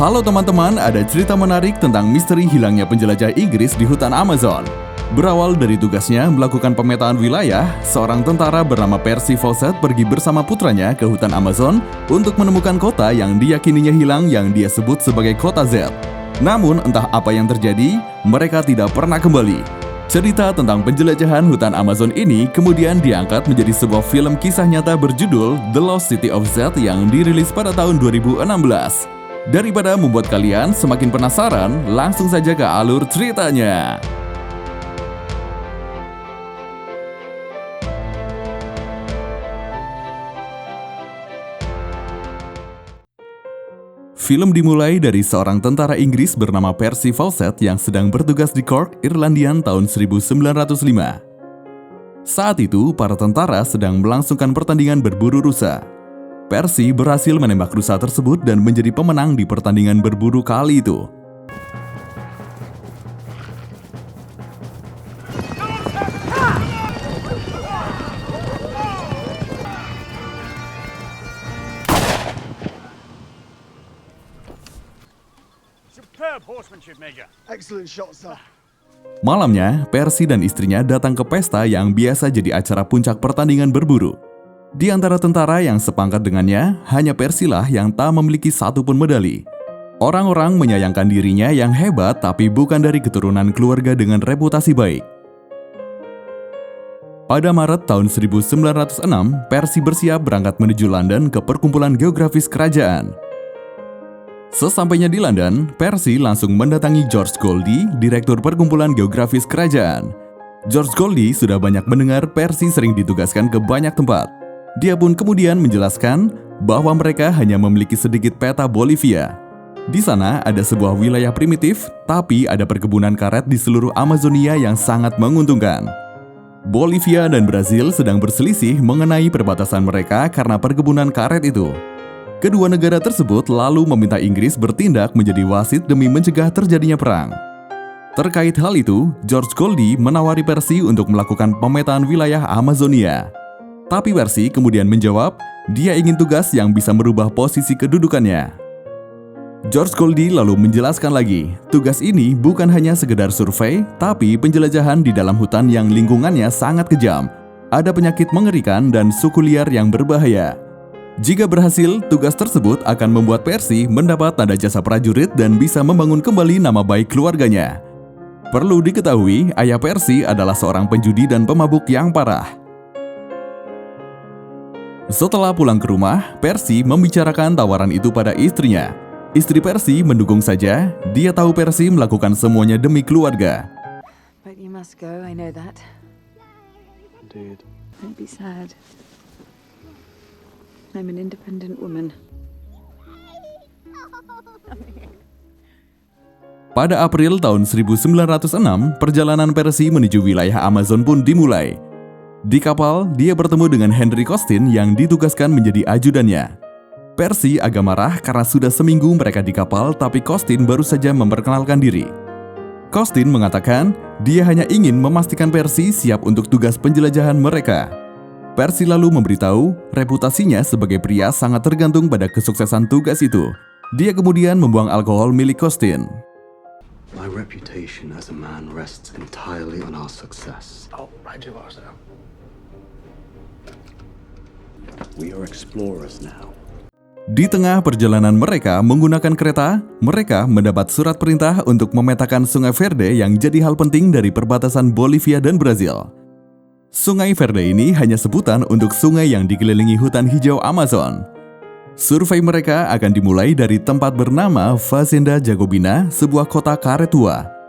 Halo teman-teman, ada cerita menarik tentang misteri hilangnya penjelajah Inggris di hutan Amazon. Berawal dari tugasnya melakukan pemetaan wilayah, seorang tentara bernama Percy Fawcett pergi bersama putranya ke hutan Amazon untuk menemukan kota yang diyakininya hilang yang dia sebut sebagai kota Z. Namun entah apa yang terjadi, mereka tidak pernah kembali. Cerita tentang penjelajahan hutan Amazon ini kemudian diangkat menjadi sebuah film kisah nyata berjudul The Lost City of Z yang dirilis pada tahun 2016. Daripada membuat kalian semakin penasaran, langsung saja ke alur ceritanya. Film dimulai dari seorang tentara Inggris bernama Percy Fawcett yang sedang bertugas di Cork, Irlandia tahun 1905. Saat itu, para tentara sedang melangsungkan pertandingan berburu rusa. Percy berhasil menembak rusa tersebut dan menjadi pemenang di pertandingan berburu kali itu. Superb horsemanship, Major. Excellent shot, sir. Malamnya, Percy dan istrinya datang ke pesta yang biasa jadi acara puncak pertandingan berburu. Di antara tentara yang sepangkat dengannya, hanya Percy lah yang tak memiliki satupun medali. Orang-orang menyayangkan dirinya yang hebat tapi bukan dari keturunan keluarga dengan reputasi baik. Pada Maret tahun 1906, Percy bersiap berangkat menuju London ke perkumpulan geografis kerajaan. Sesampainya di London, Percy langsung mendatangi George Goldie, direktur perkumpulan geografis kerajaan. George Goldie sudah banyak mendengar Percy sering ditugaskan ke banyak tempat. Dia pun kemudian menjelaskan bahwa mereka hanya memiliki sedikit peta Bolivia. Di sana ada sebuah wilayah primitif, tapi ada perkebunan karet di seluruh Amazonia yang sangat menguntungkan. Bolivia dan Brazil sedang berselisih mengenai perbatasan mereka karena perkebunan karet itu. Kedua negara tersebut lalu meminta Inggris bertindak menjadi wasit demi mencegah terjadinya perang. Terkait hal itu, George Goldie menawari Percy untuk melakukan pemetaan wilayah Amazonia. Tapi Percy kemudian menjawab, dia ingin tugas yang bisa merubah posisi kedudukannya. George Goldie lalu menjelaskan lagi, tugas ini bukan hanya sekedar survei, tapi penjelajahan di dalam hutan yang lingkungannya sangat kejam. Ada penyakit mengerikan dan suku liar yang berbahaya. Jika berhasil, tugas tersebut akan membuat Percy mendapat tanda jasa prajurit dan bisa membangun kembali nama baik keluarganya. Perlu diketahui, ayah Percy adalah seorang penjudi dan pemabuk yang parah. Setelah pulang ke rumah, Percy membicarakan tawaran itu pada istrinya. Istri Percy mendukung saja, dia tahu Percy melakukan semuanya demi keluarga. But you must go, I know that. Indeed. Don't be sad. I'm an independent woman. Pada April tahun 1906, perjalanan Percy menuju wilayah Amazon pun dimulai. Di kapal, dia bertemu dengan Henry Costin yang ditugaskan menjadi ajudannya. Percy agak marah karena sudah seminggu mereka di kapal, tapi Costin baru saja memperkenalkan diri. Costin mengatakan dia hanya ingin memastikan Percy siap untuk tugas penjelajahan mereka. Percy lalu memberitahu reputasinya sebagai pria sangat tergantung pada kesuksesan tugas itu. Dia kemudian membuang alkohol milik Costin. My reputation as a man rests entirely on our success. Oh, I do also. We are explorers now. Di tengah perjalanan mereka menggunakan kereta, mereka mendapat surat perintah untuk memetakan Sungai Verde yang jadi hal penting dari perbatasan Bolivia dan Brazil. Sungai Verde ini hanya sebutan untuk sungai yang dikelilingi hutan hijau Amazon. Survei mereka akan dimulai dari tempat bernama Fazenda Jacobina, sebuah kota karet tua.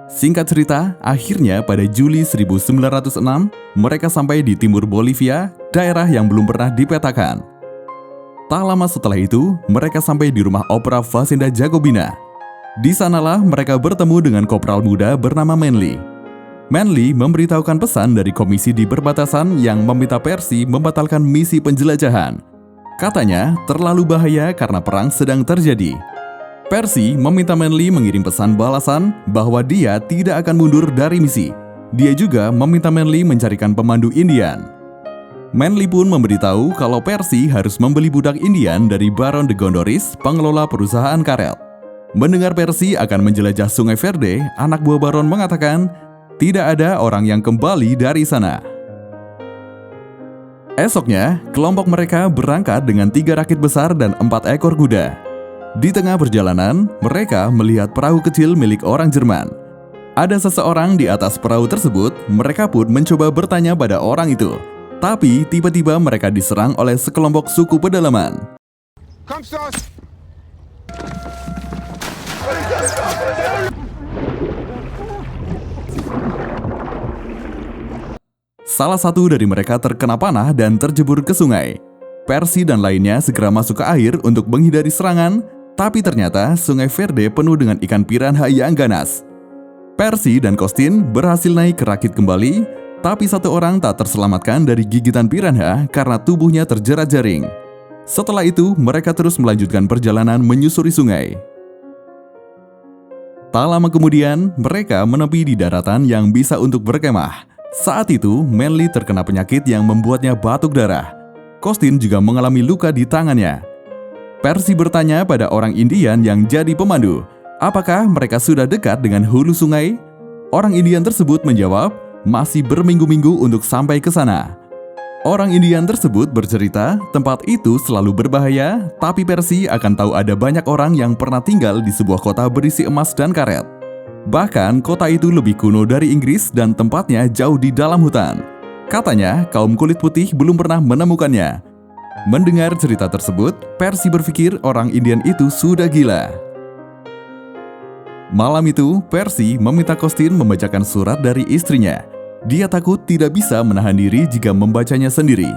Singkat cerita, akhirnya pada Juli 1906, mereka sampai di timur Bolivia, daerah yang belum pernah dipetakan. Tak lama setelah itu, mereka sampai di rumah opera Fazenda Jacobina. Di sanalah mereka bertemu dengan kopral muda bernama Manly. Manly memberitahukan pesan dari komisi di perbatasan yang meminta Percy membatalkan misi penjelajahan. Katanya, terlalu bahaya karena perang sedang terjadi. Percy meminta Manly mengirim pesan balasan bahwa dia tidak akan mundur dari misi. Dia juga meminta Manly mencarikan pemandu Indian. Manly pun memberitahu kalau Percy harus membeli budak Indian dari Baron de Gondoris, pengelola perusahaan karet. Mendengar Percy akan menjelajah Sungai Verde, anak buah Baron mengatakan tidak ada orang yang kembali dari sana. Esoknya, kelompok mereka berangkat dengan 3 rakit besar dan 4 ekor kuda. Di tengah perjalanan, mereka melihat perahu kecil milik orang Jerman. Ada seseorang di atas perahu tersebut, mereka pun mencoba bertanya pada orang itu. Tapi tiba-tiba mereka diserang oleh sekelompok suku pedalaman. Salah satu dari mereka terkena panah dan terjebur ke sungai. Percy dan lainnya segera masuk ke air untuk menghindari serangan, tapi ternyata Sungai Verde penuh dengan ikan piranha yang ganas. Percy dan Costin berhasil naik ke rakit kembali, tapi satu orang tak terselamatkan dari gigitan piranha karena tubuhnya terjerat jaring. Setelah itu, mereka terus melanjutkan perjalanan menyusuri sungai. Tak lama kemudian, mereka menepi di daratan yang bisa untuk berkemah. Saat itu, Manly terkena penyakit yang membuatnya batuk darah. Costin juga mengalami luka di tangannya. Percy bertanya pada orang Indian yang jadi pemandu, apakah mereka sudah dekat dengan hulu sungai? Orang Indian tersebut menjawab, masih berminggu-minggu untuk sampai ke sana. Orang Indian tersebut bercerita tempat itu selalu berbahaya, tapi Percy akan tahu ada banyak orang yang pernah tinggal di sebuah kota berisi emas dan karet. Bahkan kota itu lebih kuno dari Inggris dan tempatnya jauh di dalam hutan. Katanya kaum kulit putih belum pernah menemukannya. Mendengar cerita tersebut, Percy berpikir orang Indian itu sudah gila. Malam itu, Percy meminta Costin membacakan surat dari istrinya. Dia takut tidak bisa menahan diri jika membacanya sendiri.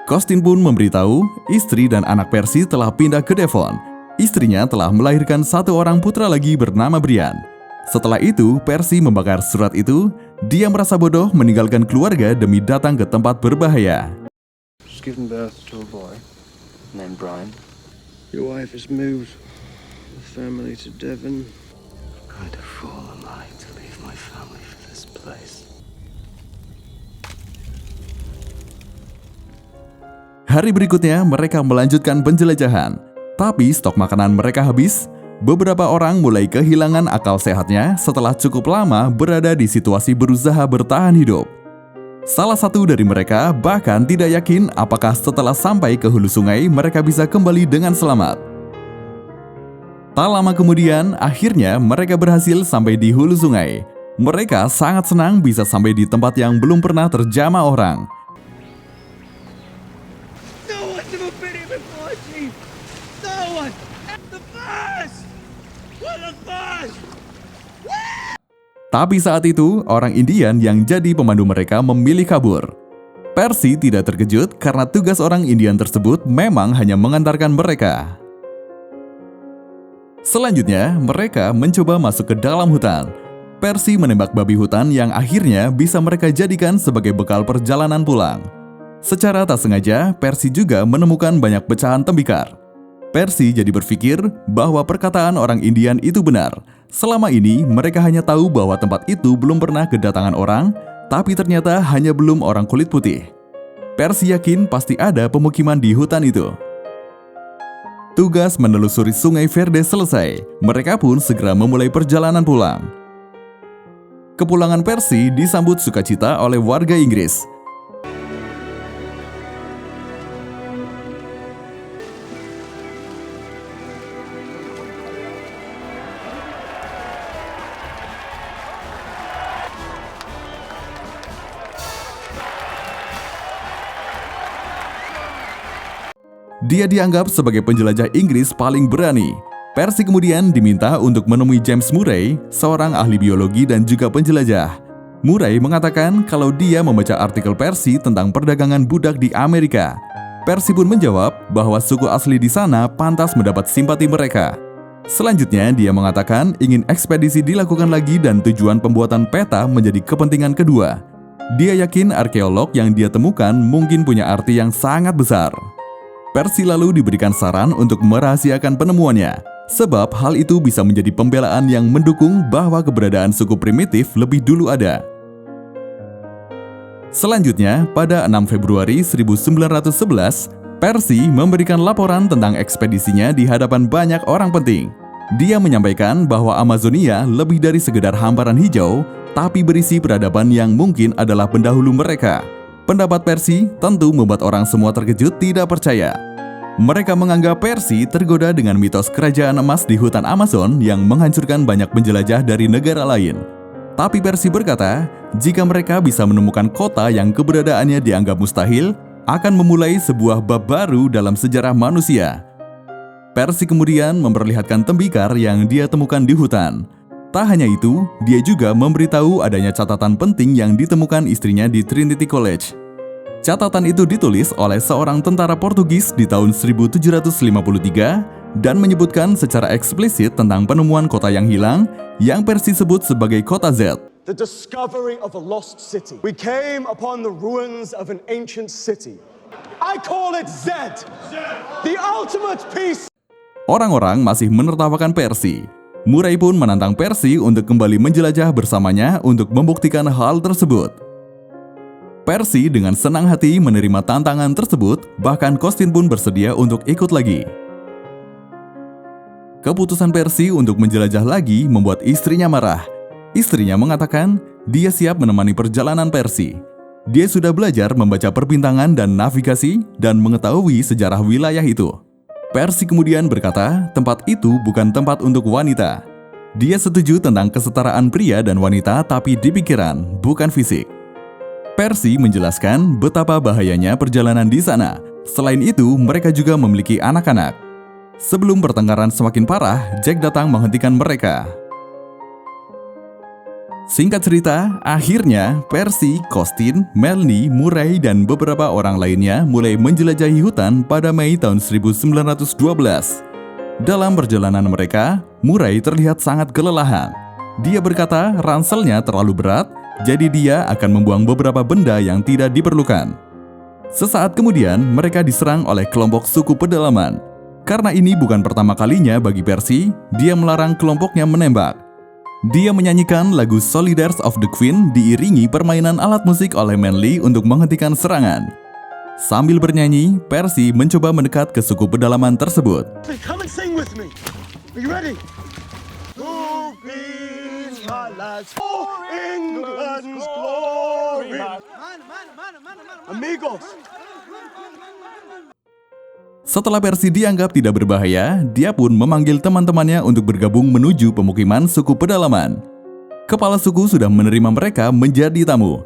Costin pun memberitahu istri dan anak Percy telah pindah ke Devon. Istrinya telah melahirkan 1 orang putra lagi bernama Brian. Setelah itu, Percy membakar surat itu. Dia merasa bodoh meninggalkan keluarga demi datang ke tempat berbahaya. She's given birth to a boy named Brian. Your wife has moved the family to Devon. What kind of fool am I to leave my family for this place? Hari berikutnya, mereka melanjutkan penjelajahan. Tapi stok makanan mereka habis. Beberapa orang mulai kehilangan akal sehatnya setelah cukup lama berada di situasi berusaha bertahan hidup. Salah satu dari mereka bahkan tidak yakin apakah setelah sampai ke hulu sungai mereka bisa kembali dengan selamat. Tak lama kemudian, akhirnya mereka berhasil sampai di hulu sungai. Mereka sangat senang bisa sampai di tempat yang belum pernah terjamah orang. No one's ever been here before, Chief! No one! The first! We're the first! Tapi saat itu, orang Indian yang jadi pemandu mereka memilih kabur. Percy tidak terkejut karena tugas orang Indian tersebut memang hanya mengantarkan mereka. Selanjutnya, mereka mencoba masuk ke dalam hutan. Percy menembak babi hutan yang akhirnya bisa mereka jadikan sebagai bekal perjalanan pulang. Secara tak sengaja, Percy juga menemukan banyak pecahan tembikar. Percy jadi berpikir bahwa perkataan orang Indian itu benar. Selama ini, mereka hanya tahu bahwa tempat itu belum pernah kedatangan orang, tapi ternyata hanya belum orang kulit putih. Percy yakin pasti ada pemukiman di hutan itu. Tugas menelusuri Sungai Verde selesai, mereka pun segera memulai perjalanan pulang. Kepulangan Percy disambut sukacita oleh warga Inggris. Dia dianggap sebagai penjelajah Inggris paling berani. Percy kemudian diminta untuk menemui James Murray, seorang ahli biologi dan juga penjelajah. Murray mengatakan kalau dia membaca artikel Percy tentang perdagangan budak di Amerika. Percy pun menjawab bahwa suku asli di sana pantas mendapat simpati mereka. Selanjutnya, dia mengatakan ingin ekspedisi dilakukan lagi dan tujuan pembuatan peta menjadi kepentingan kedua. Dia yakin arkeolog yang dia temukan mungkin punya arti yang sangat besar. Percy lalu diberikan saran untuk merahasiakan penemuannya, sebab hal itu bisa menjadi pembelaan yang mendukung bahwa keberadaan suku primitif lebih dulu ada. Selanjutnya, pada 6 Februari 1911, Percy memberikan laporan tentang ekspedisinya di hadapan banyak orang penting. Dia menyampaikan bahwa Amazonia lebih dari sekedar hamparan hijau, tapi berisi peradaban yang mungkin adalah pendahulu mereka. Pendapat Percy tentu membuat orang semua terkejut tidak percaya. Mereka menganggap Percy tergoda dengan mitos kerajaan emas di hutan Amazon yang menghancurkan banyak penjelajah dari negara lain. Tapi Percy berkata, jika mereka bisa menemukan kota yang keberadaannya dianggap mustahil, akan memulai sebuah bab baru dalam sejarah manusia. Percy kemudian memperlihatkan tembikar yang dia temukan di hutan. Tak hanya itu, dia juga memberitahu adanya catatan penting yang ditemukan istrinya di Trinity College. Catatan itu ditulis oleh seorang tentara Portugis di tahun 1753 dan menyebutkan secara eksplisit tentang penemuan kota yang hilang yang Percy sebut sebagai kota Z. The discovery of a lost city. We came upon the ruins of an ancient city. I call it Z. The ultimate peace. Orang-orang masih menertawakan Percy. Murray pun menantang Percy untuk kembali menjelajah bersamanya untuk membuktikan hal tersebut. Percy dengan senang hati menerima tantangan tersebut, bahkan Costin pun bersedia untuk ikut lagi. Keputusan Percy untuk menjelajah lagi membuat istrinya marah. Istrinya mengatakan dia siap menemani perjalanan Percy. Dia sudah belajar membaca perbintangan dan navigasi dan mengetahui sejarah wilayah itu. Percy kemudian berkata tempat itu bukan tempat untuk wanita. Dia setuju tentang kesetaraan pria dan wanita tapi di pikiran, bukan fisik. Percy menjelaskan betapa bahayanya perjalanan di sana. Selain itu, mereka juga memiliki anak-anak. Sebelum pertengkaran semakin parah, Jack datang menghentikan mereka. Singkat cerita, akhirnya Percy, Costin, Melanie, Murray, dan beberapa orang lainnya mulai menjelajahi hutan pada Mei tahun 1912. Dalam perjalanan mereka, Murray terlihat sangat kelelahan. Dia berkata ranselnya terlalu berat, jadi dia akan membuang beberapa benda yang tidak diperlukan. Sesaat kemudian, mereka diserang oleh kelompok suku pedalaman. Karena ini bukan pertama kalinya bagi Percy, dia melarang kelompoknya menembak. Dia menyanyikan lagu Soldiers of the Queen diiringi permainan alat musik oleh Manly untuk menghentikan serangan. Sambil bernyanyi, Percy mencoba mendekat ke suku pedalaman tersebut. Come and sing with me. Are you ready? Who beats my lives for England's glory? Amigos. Setelah Percy dianggap tidak berbahaya, dia pun memanggil teman-temannya untuk bergabung menuju pemukiman suku pedalaman. Kepala suku sudah menerima mereka menjadi tamu.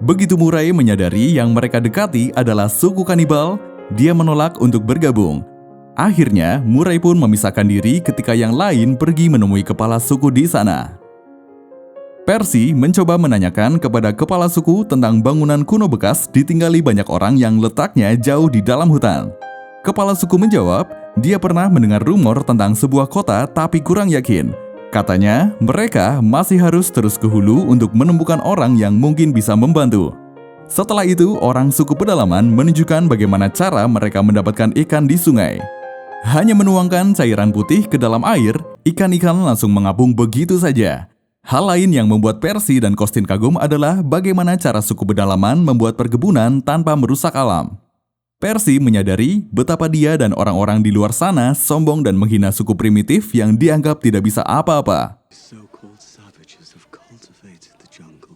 Begitu Murray menyadari yang mereka dekati adalah suku kanibal, dia menolak untuk bergabung. Akhirnya, Murray pun memisahkan diri ketika yang lain pergi menemui kepala suku di sana. Percy mencoba menanyakan kepada kepala suku tentang bangunan kuno bekas ditinggali banyak orang yang letaknya jauh di dalam hutan. Kepala suku menjawab, dia pernah mendengar rumor tentang sebuah kota tapi kurang yakin. Katanya, mereka masih harus terus ke hulu untuk menemukan orang yang mungkin bisa membantu. Setelah itu, orang suku pedalaman menunjukkan bagaimana cara mereka mendapatkan ikan di sungai. Hanya menuangkan cairan putih ke dalam air, ikan-ikan langsung mengapung begitu saja. Hal lain yang membuat Percy dan Costin kagum adalah bagaimana cara suku pedalaman membuat perkebunan tanpa merusak alam. Percy menyadari betapa dia dan orang-orang di luar sana sombong dan menghina suku primitif yang dianggap tidak bisa apa-apa. So-called savages have cultivated the jungle.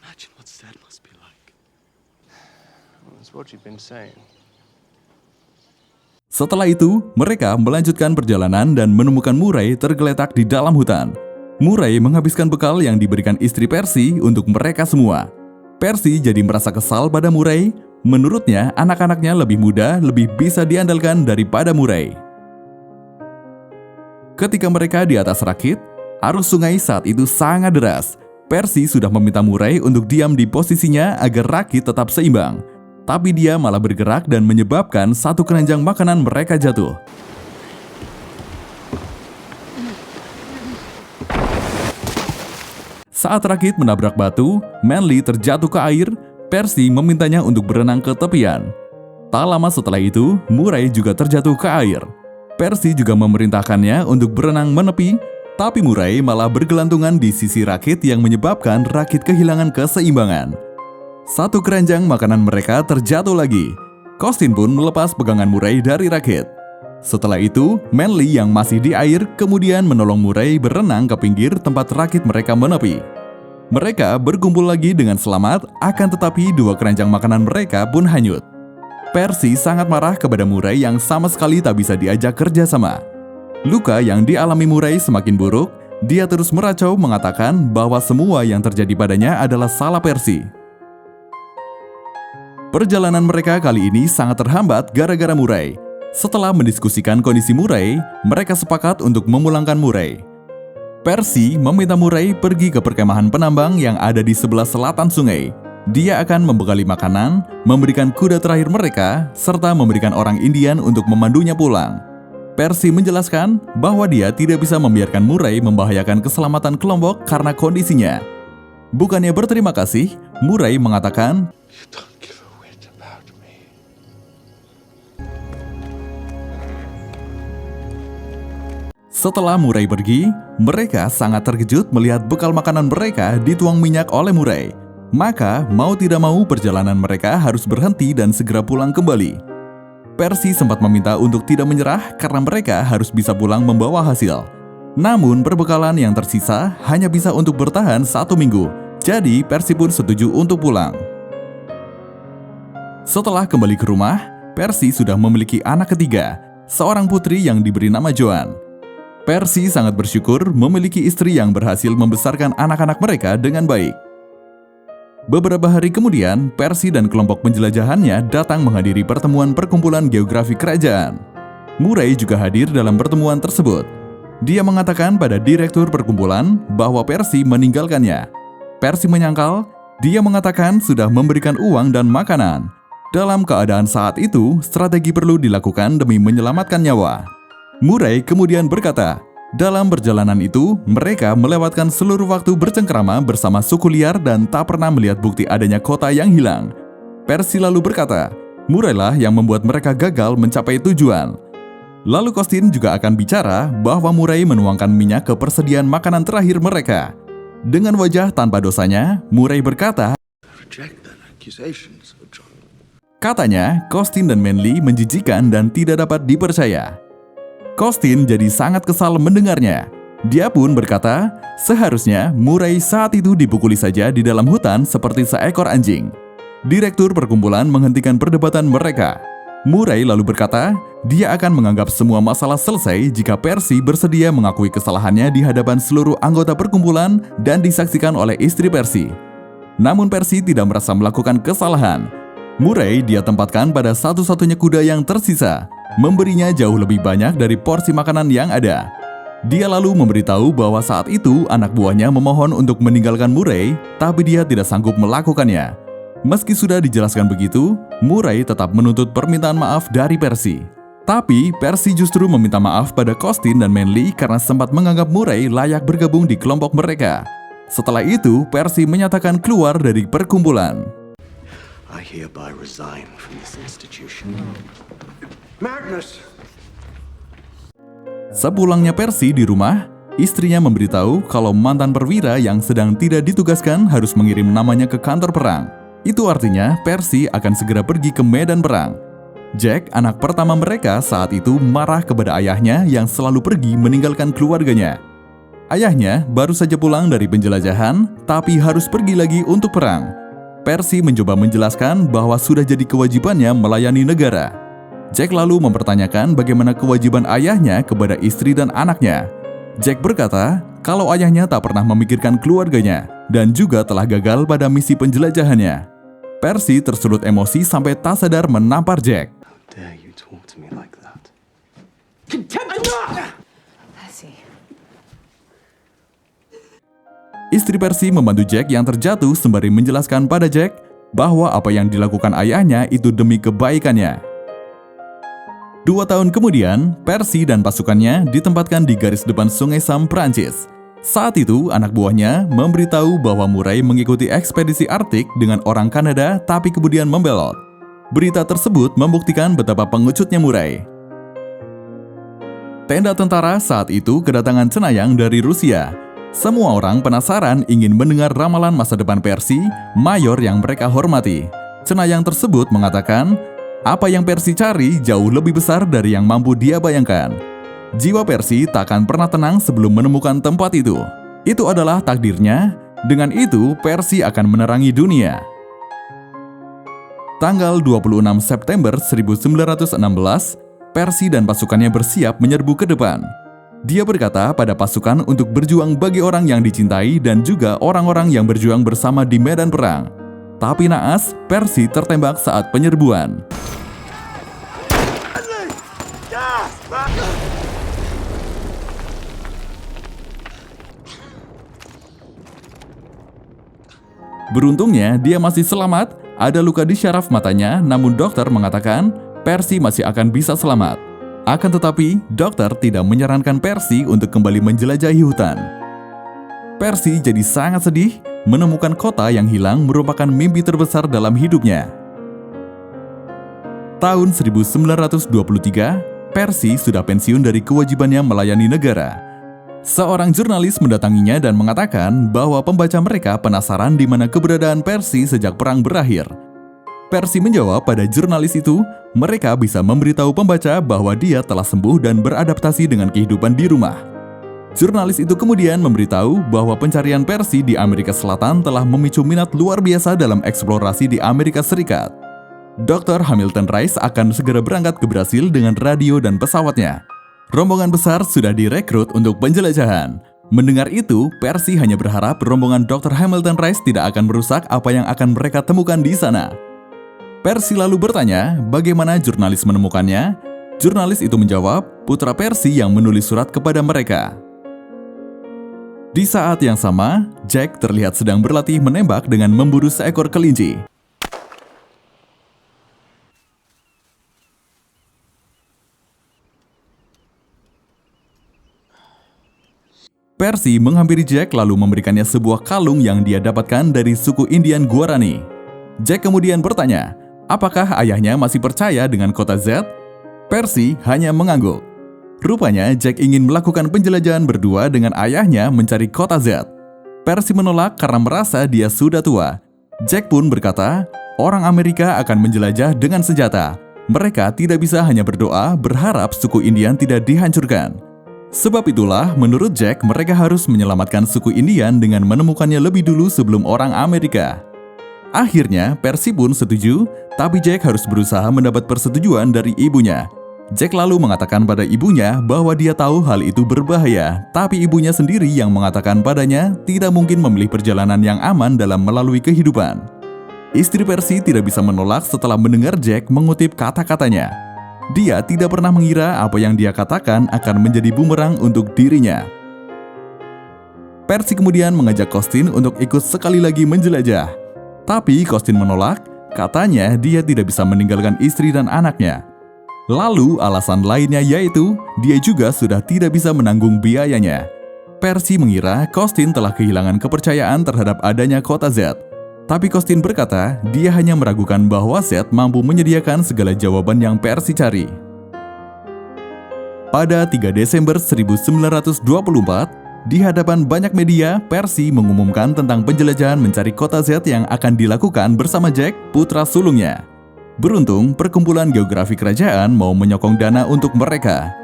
Imagine what that must be like. That's what you've been saying. Setelah itu, mereka melanjutkan perjalanan dan menemukan Murray tergeletak di dalam hutan. Murray menghabiskan bekal yang diberikan istri Percy untuk mereka semua. Percy jadi merasa kesal pada Murray. Menurutnya, anak-anaknya lebih muda, lebih bisa diandalkan daripada Murray. Ketika mereka di atas rakit, arus sungai saat itu sangat deras. Percy sudah meminta Murray untuk diam di posisinya agar rakit tetap seimbang. Tapi dia malah bergerak dan menyebabkan satu keranjang makanan mereka jatuh. Saat rakit menabrak batu, Manly terjatuh ke air. Percy memintanya untuk berenang ke tepian. Tak lama setelah itu, Murray juga terjatuh ke air. Percy juga memerintahkannya untuk berenang menepi. Tapi Murray malah bergelantungan di sisi Rakit yang menyebabkan Rakit kehilangan keseimbangan. Satu keranjang makanan mereka terjatuh lagi. Costin pun melepas pegangan Murray dari Rakit. Setelah itu, Manly yang masih di air kemudian menolong Murray berenang ke pinggir tempat Rakit mereka menepi. Mereka berkumpul lagi dengan selamat, akan tetapi dua keranjang makanan mereka pun hanyut. Percy sangat marah kepada Murray yang sama sekali tak bisa diajak kerja sama. Luka yang dialami Murray semakin buruk, dia terus meracau mengatakan bahwa semua yang terjadi padanya adalah salah Percy. Perjalanan mereka kali ini sangat terhambat gara-gara Murray. Setelah mendiskusikan kondisi Murray, mereka sepakat untuk memulangkan Murray. Percy meminta Murray pergi ke perkemahan penambang yang ada di sebelah selatan sungai. Dia akan membekali makanan, memberikan kuda terakhir mereka, serta memberikan orang Indian untuk memandunya pulang. Percy menjelaskan bahwa dia tidak bisa membiarkan Murray membahayakan keselamatan kelompok karena kondisinya. Bukannya berterima kasih, Murray mengatakan, You don't give a whit about me. Setelah Murray pergi, mereka sangat terkejut melihat bekal makanan mereka dituang minyak oleh Murray. Maka, mau tidak mau perjalanan mereka harus berhenti dan segera pulang kembali. Percy sempat meminta untuk tidak menyerah karena mereka harus bisa pulang membawa hasil. Namun perbekalan yang tersisa hanya bisa untuk bertahan 1 minggu. Jadi Percy pun setuju untuk pulang. Setelah kembali ke rumah, Percy sudah memiliki anak ketiga, seorang putri yang diberi nama Joan. Percy sangat bersyukur memiliki istri yang berhasil membesarkan anak-anak mereka dengan baik. Beberapa hari kemudian, Percy dan kelompok penjelajahannya datang menghadiri pertemuan perkumpulan geografi kerajaan. Murray juga hadir dalam pertemuan tersebut. Dia mengatakan pada direktur perkumpulan bahwa Percy meninggalkannya. Percy menyangkal, dia mengatakan sudah memberikan uang dan makanan. Dalam keadaan saat itu, strategi perlu dilakukan demi menyelamatkan nyawa. Murray kemudian berkata, dalam perjalanan itu, mereka melewatkan seluruh waktu bercengkrama bersama suku liar dan tak pernah melihat bukti adanya kota yang hilang. Percy lalu berkata, Murray lah yang membuat mereka gagal mencapai tujuan. Lalu Costin juga akan bicara bahwa Murray menuangkan minyak ke persediaan makanan terakhir mereka. Dengan wajah tanpa dosanya, Murray berkata, Reject that accusations, John. Katanya, Costin dan Manly menjijikan dan tidak dapat dipercaya. Costin jadi sangat kesal mendengarnya. Dia pun berkata, seharusnya Murray saat itu dipukuli saja di dalam hutan seperti seekor anjing. Direktur perkumpulan menghentikan perdebatan mereka. Murray lalu berkata, dia akan menganggap semua masalah selesai jika Percy bersedia mengakui kesalahannya di hadapan seluruh anggota perkumpulan dan disaksikan oleh istri Percy. Namun Percy tidak merasa melakukan kesalahan. Murray dia tempatkan pada satu-satunya kuda yang tersisa, memberinya jauh lebih banyak dari porsi makanan yang ada. Dia lalu memberitahu bahwa saat itu anak buahnya memohon untuk meninggalkan Murray, tapi dia tidak sanggup melakukannya. Meski sudah dijelaskan begitu, Murray tetap menuntut permintaan maaf dari Percy. Tapi Percy justru meminta maaf pada Costin dan Manly karena sempat menganggap Murray layak bergabung di kelompok mereka. Setelah itu, Percy menyatakan keluar dari perkumpulan. I hereby resign from this institution. Magnus! Sepulangnya Percy di rumah, istrinya memberitahu kalau mantan perwira yang sedang tidak ditugaskan harus mengirim namanya ke kantor perang. Itu artinya Percy akan segera pergi ke medan perang. Jack, anak pertama mereka saat itu marah kepada ayahnya yang selalu pergi meninggalkan keluarganya. Ayahnya baru saja pulang dari penjelajahan, tapi harus pergi lagi untuk perang. Percy mencoba menjelaskan bahwa sudah jadi kewajibannya melayani negara. Jack lalu mempertanyakan bagaimana kewajiban ayahnya kepada istri dan anaknya. Jack berkata kalau ayahnya tak pernah memikirkan keluarganya dan juga telah gagal pada misi penjelajahannya. Percy tersulut emosi sampai tak sadar menampar Jack. How dare you talk to me like that? Percy. Istri Percy membantu Jack yang terjatuh sembari menjelaskan pada Jack bahwa apa yang dilakukan ayahnya itu demi kebaikannya. 2 tahun kemudian, Percy dan pasukannya ditempatkan di garis depan Sungai Sam, Prancis. Saat itu, anak buahnya memberitahu bahwa Murray mengikuti ekspedisi Arktik dengan orang Kanada tapi kemudian membelot. Berita tersebut membuktikan betapa pengecutnya Murray. Tenda tentara saat itu kedatangan cenayang dari Rusia. Semua orang penasaran ingin mendengar ramalan masa depan Percy, mayor yang mereka hormati. Cenayang tersebut mengatakan, apa yang Percy cari jauh lebih besar dari yang mampu dia bayangkan. Jiwa Percy tak akan pernah tenang sebelum menemukan tempat itu. Itu adalah takdirnya, dengan itu Percy akan menerangi dunia. Tanggal 26 September 1916, Percy dan pasukannya bersiap menyerbu ke depan. Dia berkata pada pasukan untuk berjuang bagi orang yang dicintai dan juga orang-orang yang berjuang bersama di medan perang. Tapi naas, Percy tertembak saat penyerbuan. Beruntungnya, dia masih selamat. Ada luka di syaraf matanya, namun dokter mengatakan Percy masih akan bisa selamat. Akan tetapi, dokter tidak menyarankan Percy untuk kembali menjelajahi hutan. Percy jadi sangat sedih, menemukan kota yang hilang merupakan mimpi terbesar dalam hidupnya. Tahun 1923, Percy sudah pensiun dari kewajibannya melayani negara. Seorang jurnalis mendatanginya dan mengatakan bahwa pembaca mereka penasaran di mana keberadaan Percy sejak perang berakhir. Percy menjawab pada jurnalis itu, mereka bisa memberitahu pembaca bahwa dia telah sembuh dan beradaptasi dengan kehidupan di rumah. Jurnalis itu kemudian memberitahu bahwa pencarian Percy di Amerika Selatan telah memicu minat luar biasa dalam eksplorasi di Amerika Serikat. Dr. Hamilton Rice akan segera berangkat ke Brasil dengan radio dan pesawatnya. Rombongan besar sudah direkrut untuk penjelajahan. Mendengar itu, Percy hanya berharap rombongan Dr. Hamilton Rice tidak akan merusak apa yang akan mereka temukan di sana. Percy lalu bertanya, bagaimana jurnalis menemukannya? Jurnalis itu menjawab, putra Percy yang menulis surat kepada mereka. Di saat yang sama, Jack terlihat sedang berlatih menembak dengan memburu seekor kelinci. Percy menghampiri Jack lalu memberikannya sebuah kalung yang dia dapatkan dari suku Indian Guarani. Jack kemudian bertanya, apakah ayahnya masih percaya dengan kota Z? Percy hanya mengangguk. Rupanya Jack ingin melakukan penjelajahan berdua dengan ayahnya mencari kota Z. Percy menolak karena merasa dia sudah tua. Jack pun berkata, orang Amerika akan menjelajah dengan senjata. Mereka tidak bisa hanya berdoa berharap suku Indian tidak dihancurkan. Sebab itulah, menurut Jack, mereka harus menyelamatkan suku Indian dengan menemukannya lebih dulu sebelum orang Amerika. Akhirnya, Percy pun setuju, tapi Jack harus berusaha mendapat persetujuan dari ibunya. Jack lalu mengatakan pada ibunya bahwa dia tahu hal itu berbahaya, tapi ibunya sendiri yang mengatakan padanya tidak mungkin memilih perjalanan yang aman dalam melalui kehidupan. Istri Percy tidak bisa menolak setelah mendengar Jack mengutip kata-katanya. Dia tidak pernah mengira apa yang dia katakan akan menjadi bumerang untuk dirinya. Percy kemudian mengajak Costin untuk ikut sekali lagi menjelajah. Tapi Costin menolak, katanya dia tidak bisa meninggalkan istri dan anaknya. Lalu alasan lainnya yaitu dia juga sudah tidak bisa menanggung biayanya. Percy mengira Costin telah kehilangan kepercayaan terhadap adanya kota Z. Tapi Costin berkata, dia hanya meragukan bahwa Z mampu menyediakan segala jawaban yang Percy cari. Pada 3 Desember 1924, di hadapan banyak media, Percy mengumumkan tentang penjelajahan mencari kota Z yang akan dilakukan bersama Jack, putra sulungnya. Beruntung, Perkumpulan Geografi Kerajaan mau menyokong dana untuk mereka.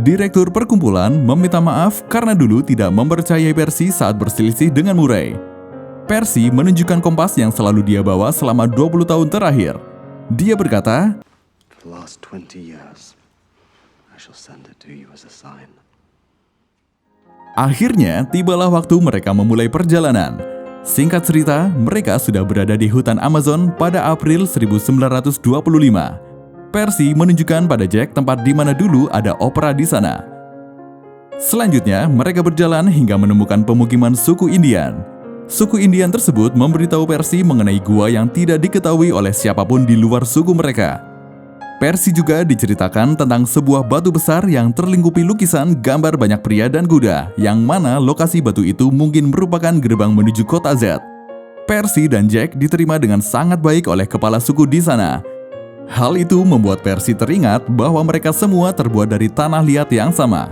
Direktur perkumpulan meminta maaf karena dulu tidak mempercayai Percy saat berselisih dengan Murray. Percy menunjukkan kompas yang selalu dia bawa selama 20 tahun terakhir. Dia berkata, For the last 20 years, I shall send it to you as a sign. Akhirnya, tibalah waktu mereka memulai perjalanan. Singkat cerita, mereka sudah berada di hutan Amazon pada April 1925. Percy menunjukkan pada Jack tempat di mana dulu ada opera di sana. Selanjutnya, mereka berjalan hingga menemukan pemukiman suku Indian. Suku Indian tersebut memberitahu Percy mengenai gua yang tidak diketahui oleh siapapun di luar suku mereka. Percy juga diceritakan tentang sebuah batu besar yang terlingkupi lukisan gambar banyak pria dan kuda, yang mana lokasi batu itu mungkin merupakan gerbang menuju kota Z. Percy dan Jack diterima dengan sangat baik oleh kepala suku di sana. Hal itu membuat Percy teringat bahwa mereka semua terbuat dari tanah liat yang sama.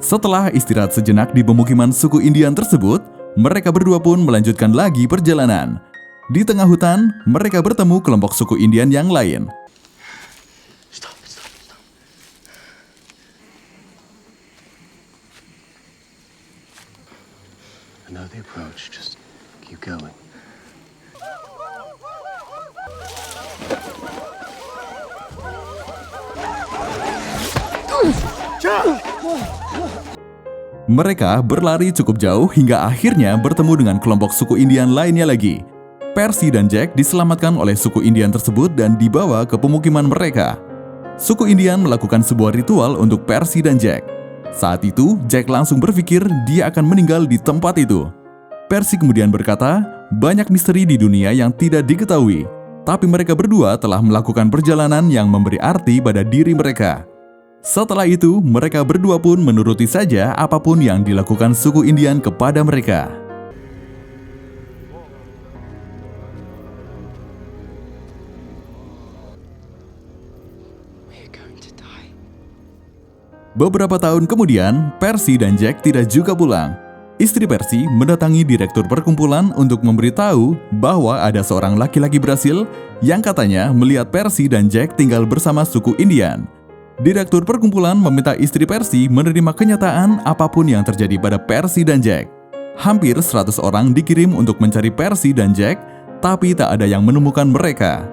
Setelah istirahat sejenak di pemukiman suku Indian tersebut, mereka berdua pun melanjutkan lagi perjalanan. Di tengah hutan, mereka bertemu kelompok suku Indian yang lain. Stop. I know the approach, just keep going. Mereka berlari cukup jauh hingga akhirnya bertemu dengan kelompok suku Indian lainnya lagi. Percy dan Jack diselamatkan oleh suku Indian tersebut dan dibawa ke pemukiman mereka. Suku Indian melakukan sebuah ritual untuk Percy dan Jack. Saat itu, Jack langsung berpikir dia akan meninggal di tempat itu. Percy kemudian berkata, banyak misteri di dunia yang tidak diketahui, tapi mereka berdua telah melakukan perjalanan yang memberi arti pada diri mereka. Setelah itu, mereka berdua pun menuruti saja apapun yang dilakukan suku Indian kepada mereka. Beberapa tahun kemudian, Percy dan Jack tidak juga pulang. Istri Percy mendatangi direktur perkumpulan untuk memberitahu bahwa ada seorang laki-laki Brasil yang katanya melihat Percy dan Jack tinggal bersama suku Indian. Direktur perkumpulan meminta istri Percy menerima kenyataan apapun yang terjadi pada Percy dan Jack. Hampir 100 orang dikirim untuk mencari Percy dan Jack, tapi tak ada yang menemukan mereka.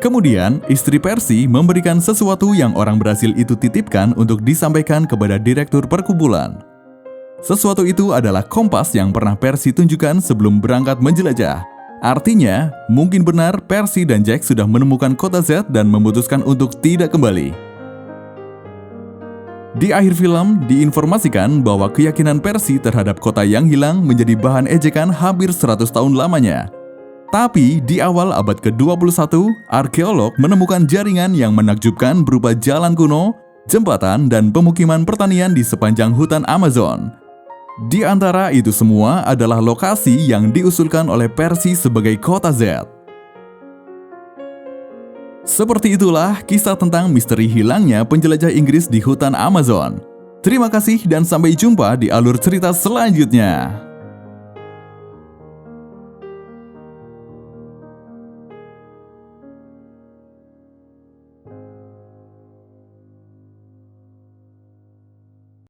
Kemudian, istri Percy memberikan sesuatu yang orang Brasil itu titipkan untuk disampaikan kepada direktur perkumpulan. Sesuatu itu adalah kompas yang pernah Percy tunjukkan sebelum berangkat menjelajah. Artinya, mungkin benar Percy dan Jack sudah menemukan kota Z dan memutuskan untuk tidak kembali. Di akhir film, diinformasikan bahwa keyakinan Percy terhadap kota yang hilang menjadi bahan ejekan hampir 100 tahun lamanya. Tapi, di awal abad ke-21, arkeolog menemukan jaringan yang menakjubkan berupa jalan kuno, jembatan, dan pemukiman pertanian di sepanjang hutan Amazon. Di antara itu semua adalah lokasi yang diusulkan oleh Percy sebagai kota Z. Seperti itulah kisah tentang misteri hilangnya penjelajah Inggris di hutan Amazon. Terima kasih dan sampai jumpa di alur cerita selanjutnya.